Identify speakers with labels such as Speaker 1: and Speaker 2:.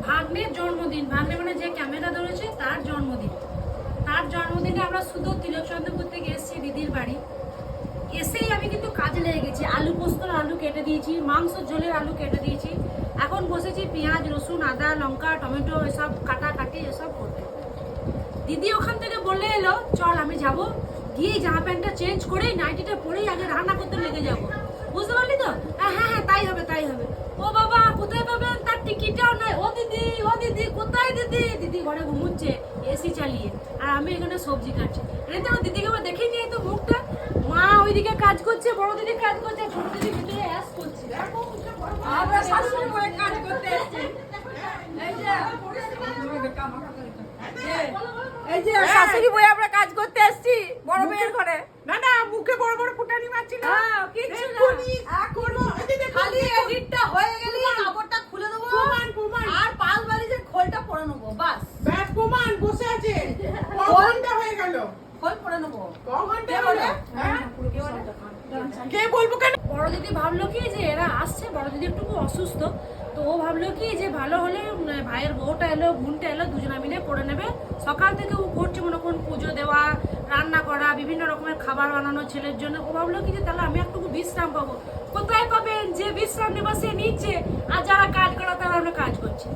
Speaker 1: ভাগ্নের জন্মদিন, ভাগ্নে মানে যে ক্যামেরা ধরেছে তার জন্মদিন। তার জন্মদিনে আমরা শুধু তিলকচন্দ্রপুর থেকে এসেছি দিদির বাড়ি। এসেই আমি কিন্তু কাজে লেগে গেছি। আলু পোস্তর আলু কেটে দিয়েছি, মাংস ঝোলের আলু কেটে দিয়েছি। এখন বসেছি পেঁয়াজ, রসুন, আদা, লঙ্কা, টমেটো এসব কাটাকাটি এসব করতে। দিদি ওখান থেকে বলে এলো চল আমি যাব, গিয়ে জামা প্যান্টটা চেঞ্জ করে নাইটিটা পরেই আগে রান্না করতে লেগে যাব। বুঝতে পারলি তো? হ্যাঁ হ্যাঁ হ্যাঁ, তাই হবে তাই হবে। ও বাবা, কোথায় পাবেন? তার টিকিটটাও নাই। ও দিদি কোথায় দিদি? দিদি ঘরে ঘুমুচ্ছে এসি চালিয়ে, আর আমি এখানে সবজি কাটছি। এটা তো আমার দিদিকে আবার দেখেই যাই তো মুখটা। মা ওইদিকে কাজ করছে, বড় দিদি কাজ করছে, ছোট দিদি ভিতরে অ্যাশ করছে।
Speaker 2: আমরা শাশুড়ি বলে কাজ করতে এসেছি। এই যে শাশুড়ি বলে আমরা কাজ করতে এসেছি বড় মেয়ের ঘরে।
Speaker 3: না না, মুখে বড় বড় ফুটানি মারছি না।
Speaker 2: হ্যাঁ, কিচ্ছু না। খালি এডিটটা হয়ে গেলে কাপড়টা খুলে দেবো আর পাল বালিশের খোলটা পরে নেবো, বাস।
Speaker 3: ব্যাস প্রমাণ বসে আছে। ক ঘন্টা হয়ে গেল?
Speaker 2: খোল পরে নেবো।
Speaker 3: ক ঘন্টা হলো? হ্যাঁ? কে বলবো কেন?
Speaker 1: বড় দিদি ভাবলো কি যে এরা আসছে, বড় দিদি একটু অসুস্থ, তো ও ভাবলো কি যে ভালো হলে ভাইয়ের বউটা এলো, বোনটা এলো, দুজনে মিলে করে নেবে। সকাল থেকে ও করছে মনে করুন পুজো দেওয়া, রান্না করা, বিভিন্ন রকমের খাবার বানানো ছেলের জন্য। ও ভাবলো কি যে তাহলে আমি একটু বিশ্রাম পাবো। কোথায় পাবেন? যে বিশ্রাম নেবা সে নিচ্ছে, আর যারা কাজ করা তারা আমরা কাজ করছি।